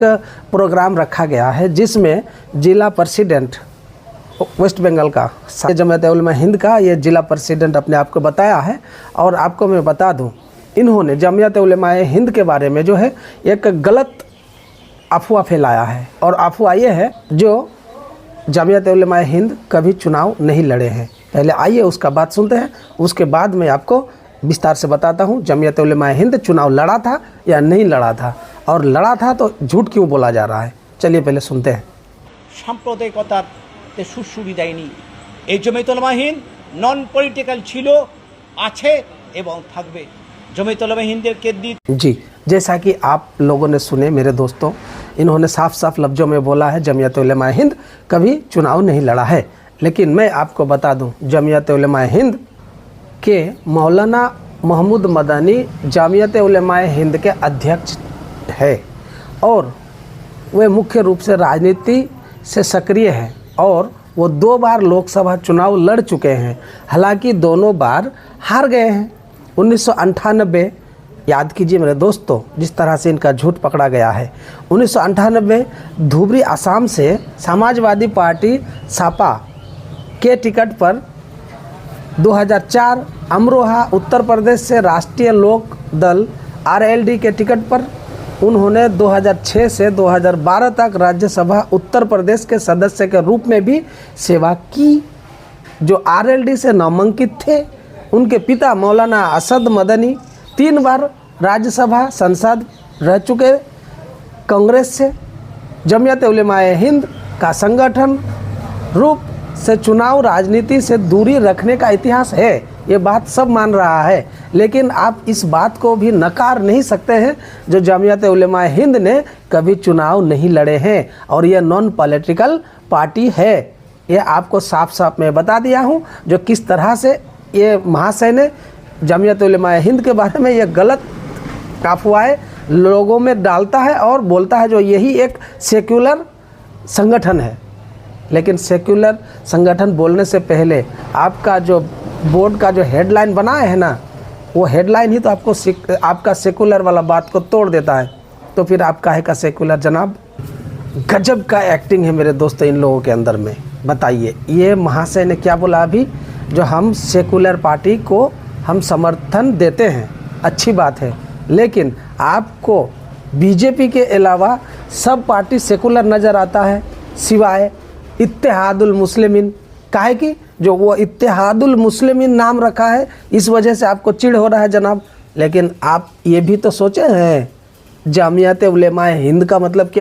Programme रखा गया है जिसमें जिला प्रेसिडेंट वेस्ट बंगाल का जमीयत उलमा हिंद का ये जिला प्रेसिडेंट अपने आप को बताया है। और आपको मैं बता दूं, इन्होंने जमीयत उलमा हिंद के बारे में जो है एक गलत अफवाह फैलाया है। और अफवाह ये है जो जमीयत उलमा हिंद कभी चुनाव नहीं लड़े हैं। पहले आइए उसका बात सुनते हैं, उसके बाद मैं आपको विस्तार से बताता हूँ जमीयत उलमा हिंद चुनाव लड़ा था या नहीं लड़ा था, और लड़ा था तो झूठ क्यों बोला जा रहा है। चलिए पहले सुनते हैं। সাম্প্রদায়িকতাতে সুরসুরি দেয়নি। এই জমিয়ত উলামা হিন্দ নন পলিটিক্যাল ছিল, আছে এবং থাকবে। জমিয়ত উলামা হিন্দের কেন্দ্রিत जी, जैसा कि आप लोगों ने सुने मेरे दोस्तों, इन्होंने साफ साफ लफ्ज़ों में बोला है जमीयत उलमा हिंद कभी चुनाव नहीं लड़ा है। लेकिन मैं आपको बता दूं, जमीयत उलमा हिंद के मौलाना महमूद मदनी जमीयत उलमा हिंद के अध्यक्ष है और वे मुख्य रूप से राजनीति से सक्रिय हैं और वो 2 बार लोकसभा चुनाव लड़ चुके हैं। हालांकि दोनों बार हार गए हैं। 1998 याद कीजिए मेरे दोस्तों, जिस तरह से इनका झूठ पकड़ा गया है। 1998 धुबरी असम से समाजवादी पार्टी सपा के टिकट पर, 2004 अमरोहा उत्तर प्रदेश से राष्ट्रीय लोक दल RLD के टिकट पर उन्होंने 2006 से 2012 तक राज्यसभा उत्तर प्रदेश के सदस्य के रूप में भी सेवा की। जो RLD से नामांकित थे, उनके पिता मौलाना असद मदनी 3 बार राज्यसभा सांसद रह चुके कांग्रेस से। जमीयत उलमा हिंद का संगठन रूप से चुनाव राजनीति से दूरी रखने का इतिहास है, ये बात सब मान रहा है। लेकिन आप इस बात को भी नकार नहीं सकते हैं जो जमीयत उलमा हिंद ने कभी चुनाव नहीं लड़े हैं और ये नॉन पॉलिटिकल पार्टी है। ये आपको साफ साफ मैं बता दिया हूँ जो किस तरह से ये महाशय ने जमीयत उलमा हिंद के बारे में ये गलत अफवाहें लोगों में डालता है और बोलता है जो यही एक सेक्युलर संगठन है। लेकिन सेक्युलर संगठन बोलने से पहले आपका जो बोर्ड का जो हेडलाइन बनाया है ना, वो हेडलाइन ही तो आपको आपका सेकुलर वाला बात को तोड़ देता है। तो फिर आप काहे का सेकुलर जनाब। गजब का एक्टिंग है मेरे दोस्तों इन लोगों के अंदर में। बताइए ये महाशय ने क्या बोला अभी, जो हम सेकुलर पार्टी को हम समर्थन देते हैं, अच्छी बात है, लेकिन आपको बीजेपी के अलावा सब पार्टी सेकुलर नज़र आता है सिवाय इत्तेहादुल मुस्लिमीन। काहे कि जो वो इत्तेहादुल मुस्लिमीन नाम रखा है, इस वजह से आपको चिढ़ हो रहा है जनाब। लेकिन आप ये भी तो सोचे हैं जमीयत उलमा हिंद का मतलब क्या